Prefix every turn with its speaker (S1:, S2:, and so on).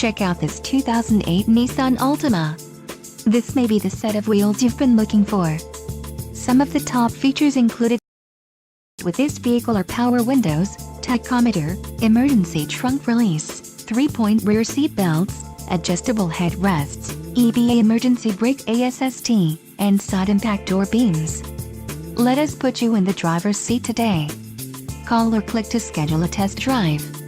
S1: Check out this 2008 Nissan Altima. This may be the set of wheels you've been looking for. Some of the top features included with this vehicle are power windows, tachometer, emergency trunk release, 3-point rear seat belts, adjustable headrests, EBA Emergency Brake Asst, and side impact door beams. Let us put you in the driver's seat today. Call or click to schedule a test drive.